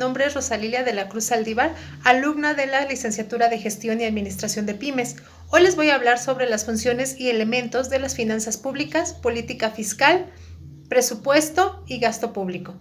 nombre es Rosalilia de la Cruz Saldívar, alumna de la Licenciatura de Gestión y Administración de Pymes. Hoy les voy a hablar sobre las funciones y elementos de las finanzas públicas, política fiscal, presupuesto y gasto público.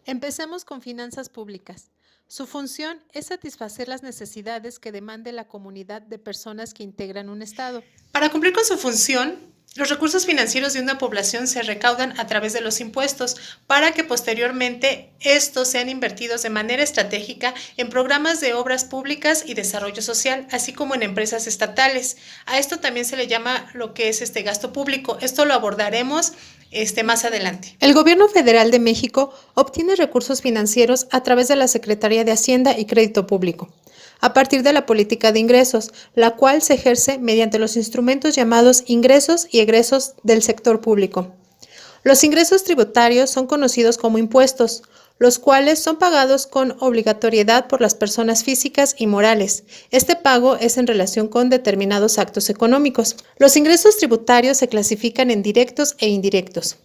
Empecemos con finanzas públicas. Su función es satisfacer las necesidades que demande la comunidad de personas que integran un Estado. Para cumplir con su función, los recursos financieros de una población se recaudan a través de los impuestos para que posteriormente estos sean invertidos de manera estratégica en programas de obras públicas y desarrollo social, así como en empresas estatales. A esto también se le llama lo que es gasto público. Esto lo abordaremos más adelante. El Gobierno Federal de México obtiene recursos financieros a través de la Secretaría de Hacienda y Crédito Público, a partir de la política de ingresos, la cual se ejerce mediante los instrumentos llamados ingresos y egresos del sector público. Los ingresos tributarios son conocidos como impuestos, los cuales son pagados con obligatoriedad por las personas físicas y morales. Este pago es en relación con determinados actos económicos. Los ingresos tributarios se clasifican en directos e indirectos.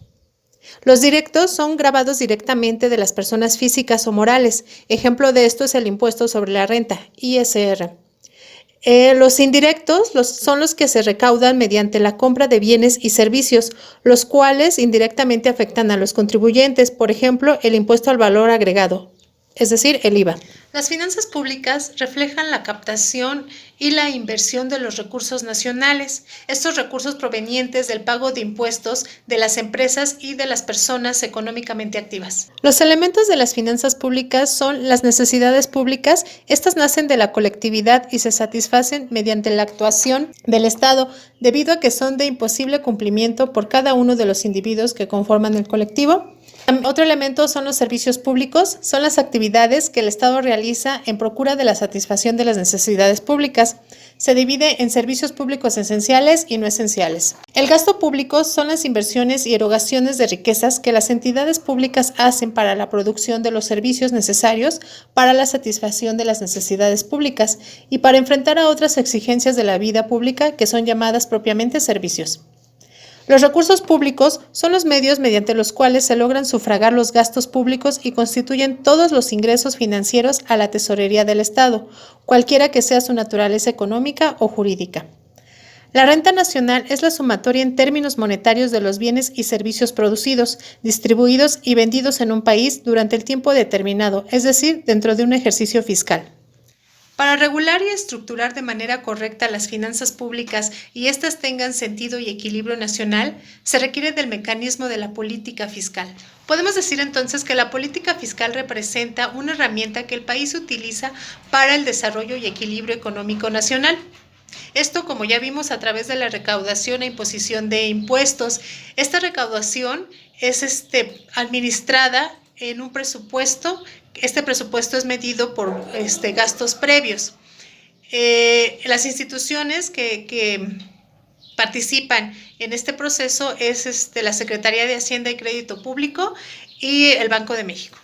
Los directos son grabados directamente de las personas físicas o morales. Ejemplo de esto es el impuesto sobre la renta, ISR. Los indirectos son los que se recaudan mediante la compra de bienes y servicios, los cuales indirectamente afectan a los contribuyentes, por ejemplo, el impuesto al valor agregado, es decir, el IVA. Las finanzas públicas reflejan la captación y la inversión de los recursos nacionales. Estos recursos provenientes del pago de impuestos de las empresas y de las personas económicamente activas. Los elementos de las finanzas públicas son las necesidades públicas. Estas nacen de la colectividad y se satisfacen mediante la actuación del Estado, debido a que son de imposible cumplimiento por cada uno de los individuos que conforman el colectivo. Otro elemento son los servicios públicos, son las actividades que el Estado realiza en procura de la satisfacción de las necesidades públicas. Se divide en servicios públicos esenciales y no esenciales. El gasto público son las inversiones y erogaciones de riquezas que las entidades públicas hacen para la producción de los servicios necesarios para la satisfacción de las necesidades públicas y para enfrentar a otras exigencias de la vida pública que son llamadas propiamente servicios. Los recursos públicos son los medios mediante los cuales se logran sufragar los gastos públicos y constituyen todos los ingresos financieros a la tesorería del Estado, cualquiera que sea su naturaleza económica o jurídica. La renta nacional es la sumatoria en términos monetarios de los bienes y servicios producidos, distribuidos y vendidos en un país durante el tiempo determinado, es decir, dentro de un ejercicio fiscal. Para regular y estructurar de manera correcta las finanzas públicas y éstas tengan sentido y equilibrio nacional, se requiere del mecanismo de la política fiscal. Podemos decir entonces que la política fiscal representa una herramienta que el país utiliza para el desarrollo y equilibrio económico nacional. Esto, como ya vimos, a través de la recaudación e imposición de impuestos. Esta recaudación es administrada en un presupuesto. Este presupuesto es medido por gastos previos. Las instituciones que participan en este proceso es la Secretaría de Hacienda y Crédito Público y el Banco de México.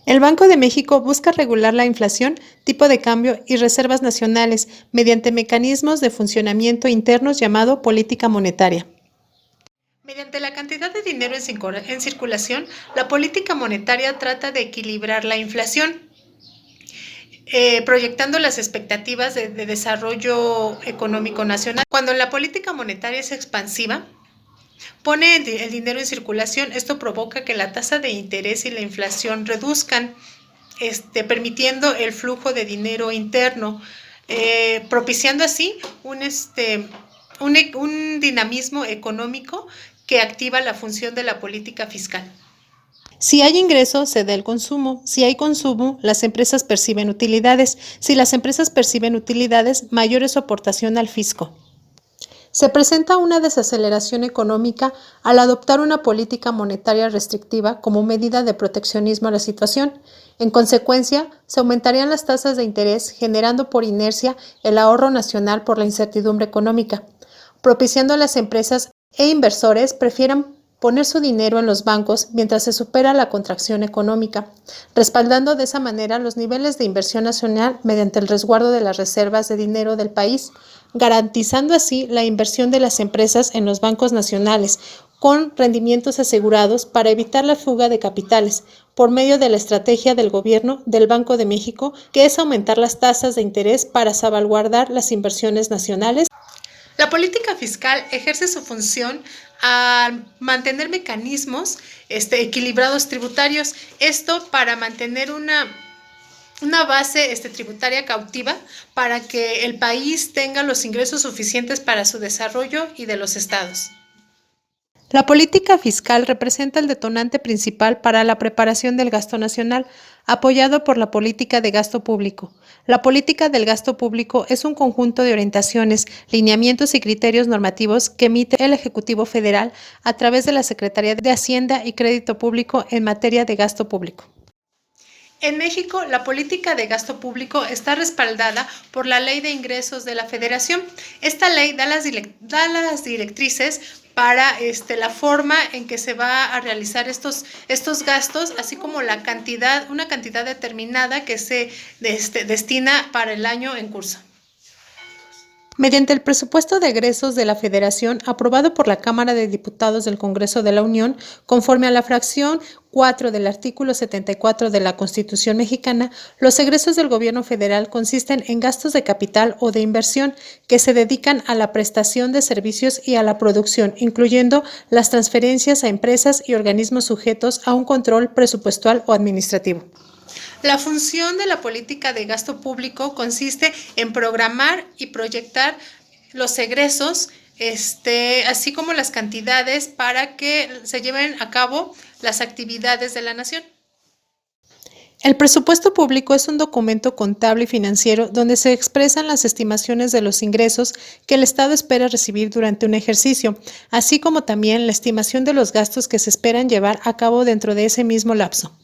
El Banco de México busca regular la inflación, tipo de cambio y reservas nacionales mediante mecanismos de funcionamiento internos llamado política monetaria. Mediante la cantidad de dinero en circulación, la política monetaria trata de equilibrar la inflación, proyectando las expectativas de desarrollo económico nacional. Cuando la política monetaria es expansiva, pone el dinero en circulación. Esto provoca que la tasa de interés y la inflación reduzcan, permitiendo el flujo de dinero interno, propiciando así un dinamismo económico que activa la función de la política fiscal. Si hay ingreso, se da el consumo. Si hay consumo, las empresas perciben utilidades. Si las empresas perciben utilidades, mayor es su aportación al fisco. Se presenta una desaceleración económica al adoptar una política monetaria restrictiva como medida de proteccionismo a la situación. En consecuencia, se aumentarían las tasas de interés, generando por inercia el ahorro nacional por la incertidumbre económica, propiciando a las empresas e inversores prefieran poner su dinero en los bancos mientras se supera la contracción económica, respaldando de esa manera los niveles de inversión nacional mediante el resguardo de las reservas de dinero del país, garantizando así la inversión de las empresas en los bancos nacionales, con rendimientos asegurados para evitar la fuga de capitales, por medio de la estrategia del gobierno del Banco de México, que es aumentar las tasas de interés para salvaguardar las inversiones nacionales. La política fiscal ejerce su función al mantener mecanismos equilibrados tributarios, esto para mantener una base tributaria cautiva para que el país tenga los ingresos suficientes para su desarrollo y de los estados. La política fiscal representa el detonante principal para la preparación del gasto nacional, apoyado por la política de gasto público. La política del gasto público es un conjunto de orientaciones, lineamientos y criterios normativos que emite el Ejecutivo Federal a través de la Secretaría de Hacienda y Crédito Público en materia de gasto público. En México, la política de gasto público está respaldada por la Ley de Ingresos de la Federación. Esta ley da las directrices para la forma en que se va a realizar estos gastos, así como una cantidad determinada que se destina para el año en curso. Mediante el presupuesto de egresos de la Federación, aprobado por la Cámara de Diputados del Congreso de la Unión, conforme a la fracción 4 del artículo 74 de la Constitución mexicana, los egresos del gobierno federal consisten en gastos de capital o de inversión que se dedican a la prestación de servicios y a la producción, incluyendo las transferencias a empresas y organismos sujetos a un control presupuestal o administrativo. La función de la política de gasto público consiste en programar y proyectar los egresos, así como las cantidades para que se lleven a cabo las actividades de la nación. El presupuesto público es un documento contable y financiero donde se expresan las estimaciones de los ingresos que el Estado espera recibir durante un ejercicio, así como también la estimación de los gastos que se esperan llevar a cabo dentro de ese mismo lapso.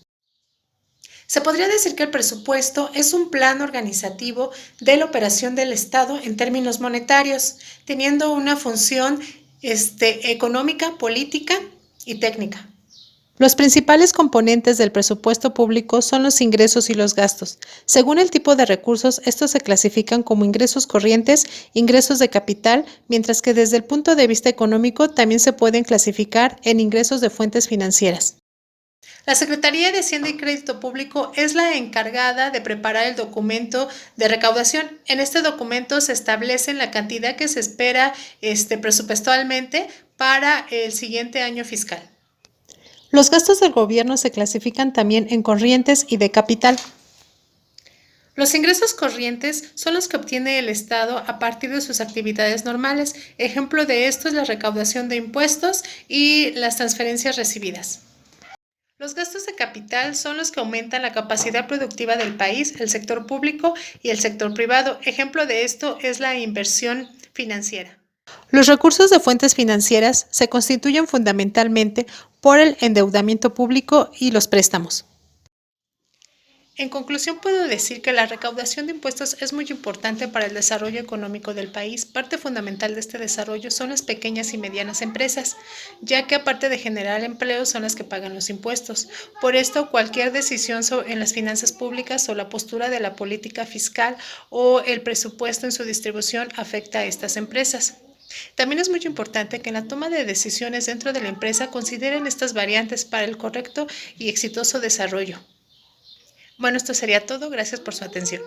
Se podría decir que el presupuesto es un plan organizativo de la operación del Estado en términos monetarios, teniendo una función económica, política y técnica. Los principales componentes del presupuesto público son los ingresos y los gastos. Según el tipo de recursos, estos se clasifican como ingresos corrientes, ingresos de capital, mientras que desde el punto de vista económico también se pueden clasificar en ingresos de fuentes financieras. La Secretaría de Hacienda y Crédito Público es la encargada de preparar el documento de recaudación. En este documento se establece la cantidad que se espera presupuestalmente para el siguiente año fiscal. Los gastos del gobierno se clasifican también en corrientes y de capital. Los ingresos corrientes son los que obtiene el Estado a partir de sus actividades normales. Ejemplo de esto es la recaudación de impuestos y las transferencias recibidas. Los gastos de capital son los que aumentan la capacidad productiva del país, el sector público y el sector privado. Ejemplo de esto es la inversión financiera. Los recursos de fuentes financieras se constituyen fundamentalmente por el endeudamiento público y los préstamos. En conclusión, puedo decir que la recaudación de impuestos es muy importante para el desarrollo económico del país. Parte fundamental de este desarrollo son las pequeñas y medianas empresas, ya que aparte de generar empleo son las que pagan los impuestos. Por esto, cualquier decisión en las finanzas públicas o la postura de la política fiscal o el presupuesto en su distribución afecta a estas empresas. También es muy importante que en la toma de decisiones dentro de la empresa consideren estas variantes para el correcto y exitoso desarrollo. Bueno, esto sería todo. Gracias por su atención.